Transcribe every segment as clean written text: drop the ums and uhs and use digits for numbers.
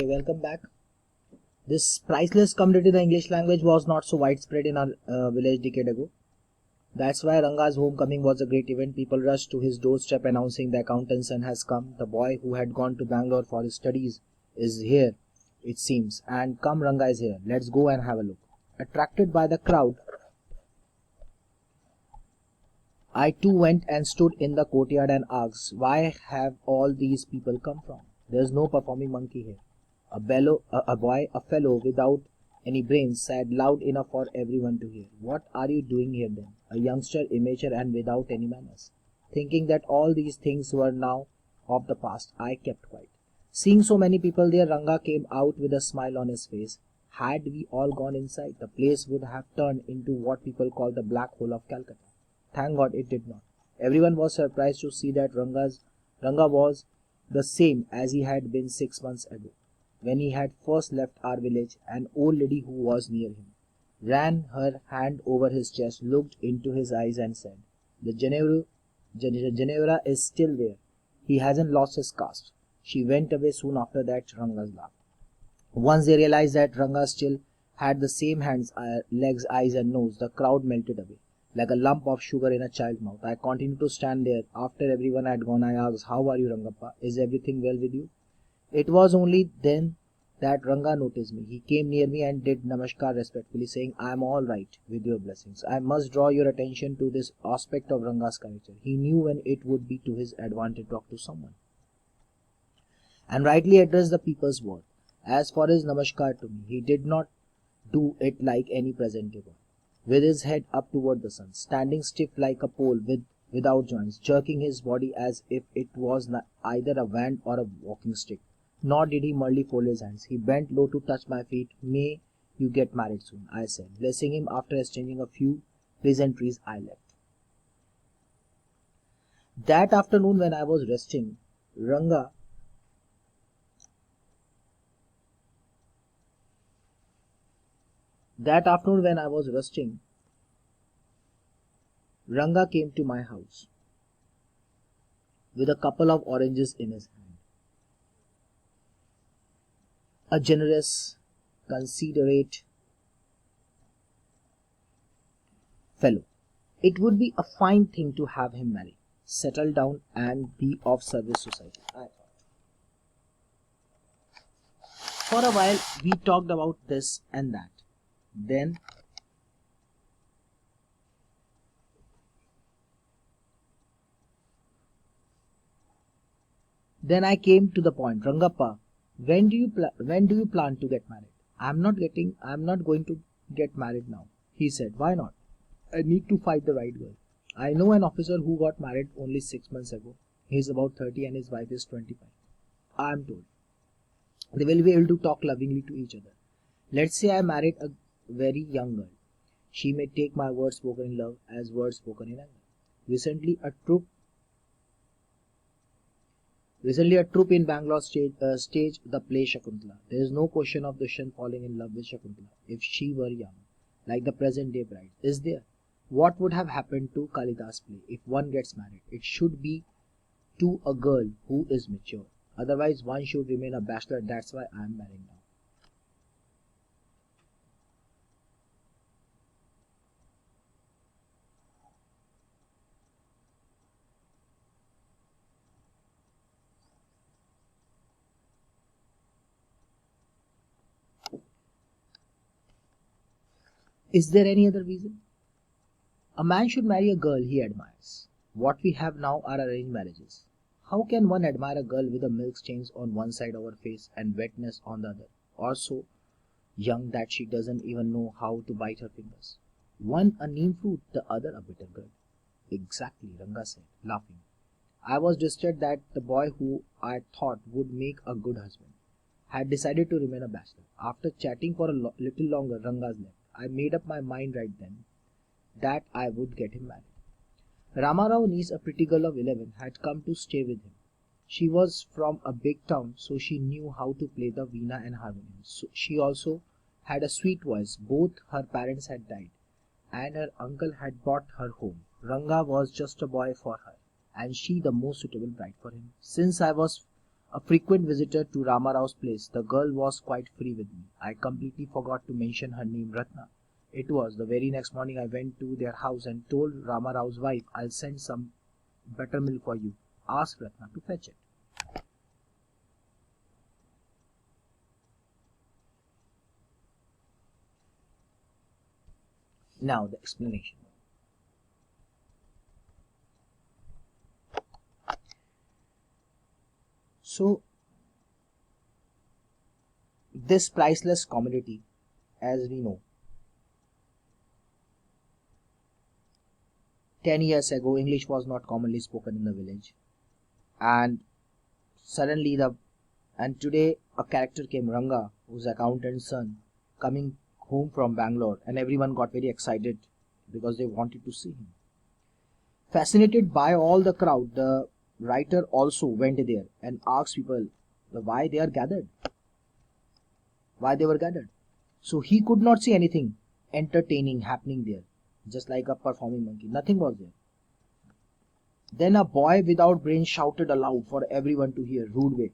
Okay, welcome back. This priceless commodity, the English language, was not so widespread in our village decade ago. That's why Ranga's homecoming was a great event. People rushed to his doorstep announcing the accountant's son has come. The boy who had gone to Bangalore for his studies is here, it seems. And come, Ranga is here. Let's go and have a look. Attracted by the crowd, I too went and stood in the courtyard and asked, why have all these people come from? There's no performing monkey here. A fellow without any brains said loud enough for everyone to hear. What are you doing here then? A youngster, immature and without any manners. Thinking that all these things were now of the past, I kept quiet. Seeing so many people there, Ranga came out with a smile on his face. Had we all gone inside, the place would have turned into what people call the black hole of Calcutta. Thank God it did not. Everyone was surprised to see that Ranga was the same as he had been 6 months ago. When he had first left our village, an old lady who was near him ran her hand over his chest, looked into his eyes and said, The Genevra is still there. He hasn't lost his caste. She went away soon after that. Ranga's laughed. Once they realized that Ranga still had the same hands, legs, eyes and nose, the crowd melted away like a lump of sugar in a child's mouth. I continued to stand there. After everyone had gone, I asked, How are you, Rangappa? Is everything well with you? It was only then that Ranga noticed me. He came near me and did namaskar respectfully, saying, I am all right with your blessings. I must draw your attention to this aspect of Ranga's character. He knew when it would be to his advantage to talk to someone, and rightly address the people's word. As for his namaskar to me, he did not do it like any present day boy, with his head up toward the sun, standing stiff like a pole without joints, jerking his body as if it was either a wand or a walking stick. Nor did he merely fold his hands. He bent low to touch my feet. May you get married soon, I said. Blessing him after exchanging a few pleasantries, I left. That afternoon when I was resting, Ranga came to my house with a couple of oranges in his hand. A generous, considerate fellow. It would be a fine thing to have him marry, settle down and be of service to society, I thought. For a while we talked about this and that. Then I came to the point. Rangappa, when do you plan to get married? I'm not going to get married now, he said. Why not? I need to find the right girl. I know an officer who got married only 6 months ago. He's about 30 and his wife is 25. I'm told they will be able to talk lovingly to each other. Let's say I married a very young girl. She may take my words spoken in love as words spoken in anger. Recently a troupe in Bangalore staged the play Shakuntala. There is no question of Dushyant falling in love with Shakuntala if she were young, like the present day bride, is there? What would have happened to Kalidas' play? If one gets married, it should be to a girl who is mature. Otherwise, one should remain a bachelor. That's why I am marrying now. Is there any other reason? A man should marry a girl he admires. What we have now are arranged marriages. How can one admire a girl with a milk stains on one side of her face and wetness on the other, or so young that she doesn't even know how to bite her fingers? One a neem fruit, the other a bitter gourd. Exactly, Ranga said, laughing. I was distressed that the boy who I thought would make a good husband had decided to remain a bachelor. After chatting for a little longer, Ranga's left. I made up my mind right then that I would get him married. Ramarao niece, a pretty girl of 11, had come to stay with him. She was from a big town, so she knew how to play the veena and harmonium. So she also had a sweet voice. Both her parents had died, and her uncle had brought her home. Ranga was just a boy for her, and she the most suitable bride for him. Since I was a frequent visitor to Ramarao's place. The girl was quite free with me. I completely forgot to mention her name, Ratna. It was the very next morning I went to their house and told Ramarao's wife, I'll send some buttermilk for you. Ask Ratna to fetch it. Now the explanation. So this priceless commodity, as we know, 10 years ago English was not commonly spoken in the village, and suddenly today a character came, Ranga, whose accountant's son, coming home from Bangalore, and everyone got very excited because they wanted to see him. Fascinated by all the crowd, the writer also went there and asked people why they were gathered. So he could not see anything entertaining happening there, just like a performing monkey. Nothing was there. Then a boy without brains shouted aloud for everyone to hear, rude way.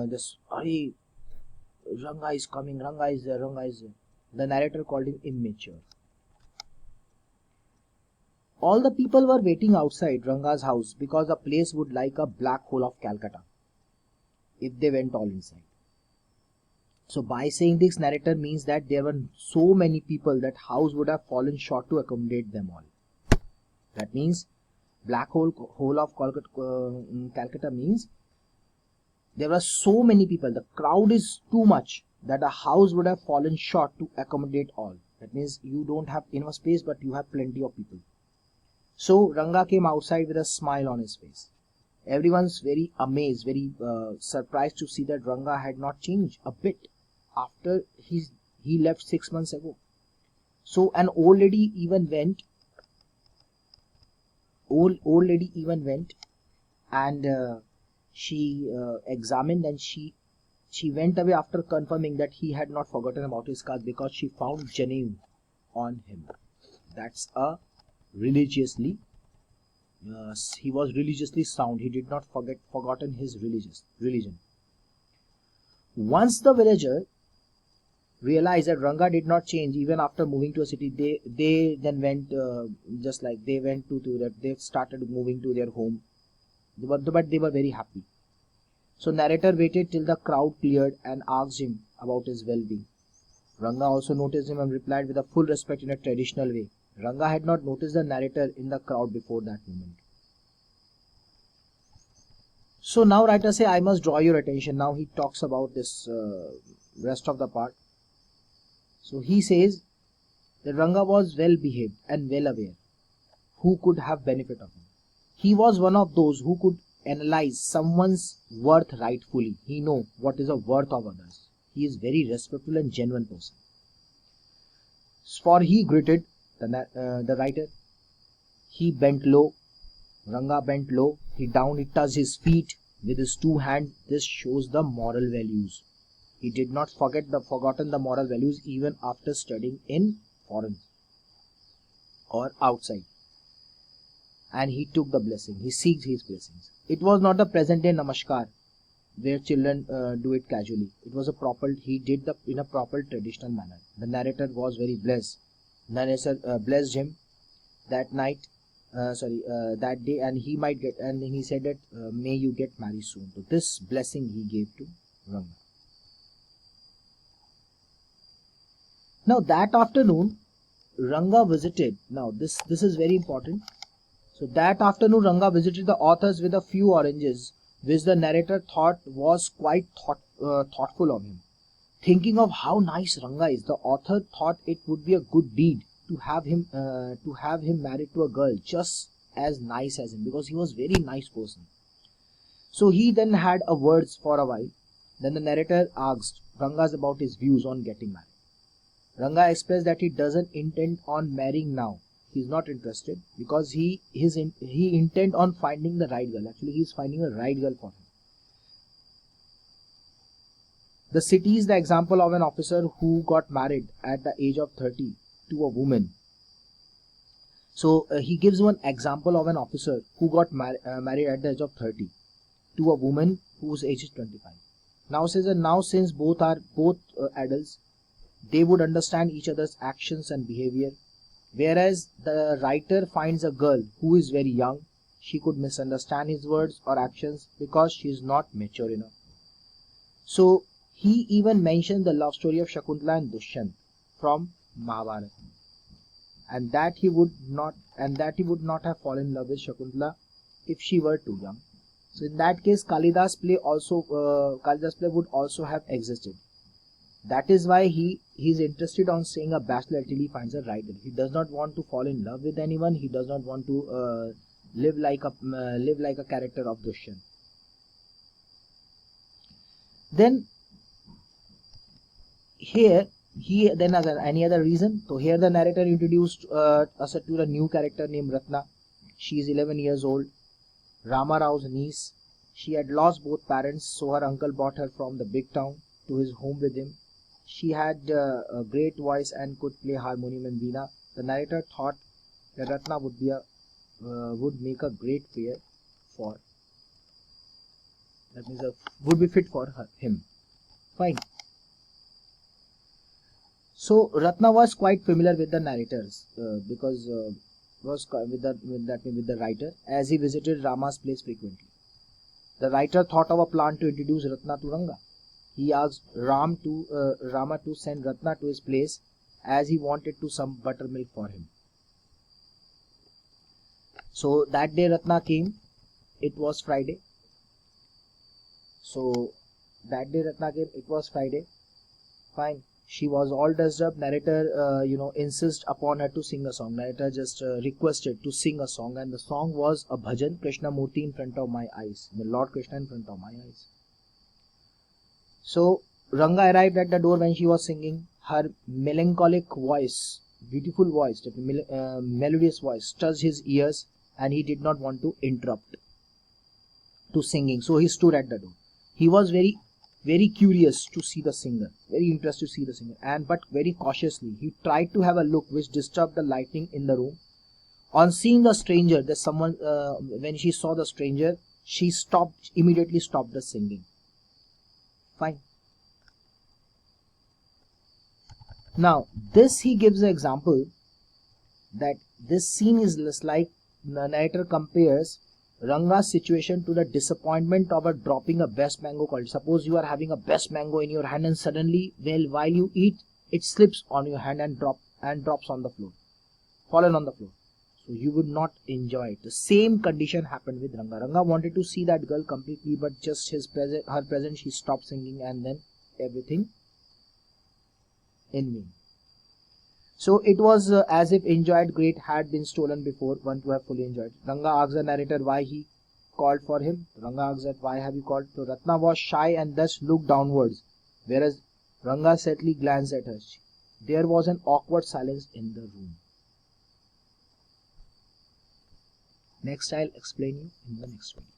This, Hurry, Ranga is coming, Ranga is there, Ranga is there. The narrator called him immature. All the people were waiting outside Ranga's house because the place would like a black hole of Calcutta if they went all inside. So by saying this, narrator means that there were so many people that house would have fallen short to accommodate them all. That means black hole of Calcutta means there were so many people. The crowd is too much that a house would have fallen short to accommodate all. That means you don't have enough space, but you have plenty of people. So Ranga came outside with a smile on his face. Everyone's very amazed, very surprised to see that Ranga had not changed a bit after he left 6 months ago. So an old lady even went and she examined, and she went away after confirming that he had not forgotten about his caste, because she found Janev on him. That's a religiously he was religiously sound. He did not forgotten his religion. Once the villager realized that Ranga did not change even after moving to a city, they then went just like they went to that they started moving to their home, but they were very happy. So narrator waited till the crowd cleared and asked him about his well-being. Ranga also noticed him and replied with a full respect in a traditional way. Ranga had not noticed the narrator in the crowd before that moment. So now writer say, I must draw your attention. Now he talks about this rest of the part. So he says that Ranga was well behaved and well aware. Who could have benefit of him? He was one of those who could analyze someone's worth rightfully. He know what is the worth of others. He is very respectful and genuine person. For he greeted the writer. He bent low. Ranga bent low. He touched his feet with his two hands. This shows the moral values. He did not forgotten the moral values even after studying in foreign or outside. And he took the blessing. He seeked his blessings. It was not a present day namaskar where children do it casually. It was he did in a proper traditional manner. The narrator was very blessed. Narrator blessed him that day, and he said that may you get married soon. So this blessing he gave to Ranga. Now that afternoon, Ranga visited. Now this is very important. So that afternoon, Ranga visited the authors with a few oranges, which the narrator thought was quite thoughtful of him. Thinking of how nice Ranga is, the author thought it would be a good deed to have him married to a girl just as nice as him, because he was very nice person. So he then had a words for a while. Then the narrator asked Ranga about his views on getting married. Ranga expressed that he doesn't intend on marrying now. He is not interested because he intent on finding the right girl. Actually, he is finding a right girl for him. The city is the example of an officer who got married at the age of 30 to a woman. So he gives one example of an officer who got married at the age of 30 to a woman whose age is 25. Now says that now since both are adults, they would understand each other's actions and behavior. Whereas the writer finds a girl who is very young, she could misunderstand his words or actions because she is not mature enough. So he even mentioned the love story of Shakuntala and Dushyant from Mahabharata, and that he would not have fallen in love with Shakuntala if she were too young. So in that case, Kalidas play would also have existed. That is why he is interested on saying a bachelor till he finds a right. He does not want to fall in love with anyone. He does not want to live like a character of Dushyant. Then here then again any other reason. So here the narrator introduced us to a new character named Ratna. She is 11 years old, Rama Rao's niece. She had lost both parents, so her uncle brought her from the big town to his home with him. She had a great voice and could play harmonium and veena. The narrator thought that Ratna would make a great pair for. That means would be fit for him. Fine. So Ratna was quite familiar with the narrators because was with the writer, as he visited Rama's place frequently. The writer thought of a plan to introduce Ratna to Ranga. He asked Rama to send Ratna to his place as he wanted to some buttermilk for him. So that day Ratna came. It was Friday. It was Friday. Fine. She was all dressed up. Narrator, insist upon her to sing a song. Narrator just requested to sing a song, and the song was a bhajan, Krishna Murti in front of my eyes, the Lord Krishna in front of my eyes. So Ranga arrived at the door when she was singing. Her melancholic voice, beautiful voice, melodious voice, touched his ears, and he did not want to interrupt to singing. So he stood at the door. He was very curious to see the singer, very interested to see the singer, but very cautiously he tried to have a look which disturbed the lighting in the room. On seeing the stranger, when she saw the stranger, she immediately stopped the singing. Fine. Now this he gives an example that this scene is less like the narrator compares Ranga's situation to the disappointment of dropping a best mango called. Suppose you are having a best mango in your hand and suddenly, while you eat, it slips on your hand and drops on the floor, fallen on the floor. So you would not enjoy it. The same condition happened with Ranga. Ranga wanted to see that girl completely, but just her presence, she stopped singing, and then everything in vain. So it was as if enjoyed great had been stolen before one to have fully enjoyed. Ranga asked the narrator why he called for him. Ranga asked that why have you called? So Ratna was shy and thus looked downwards, whereas Ranga sadly glanced at her. There was an awkward silence in the room. Next I'll explain you in the next video.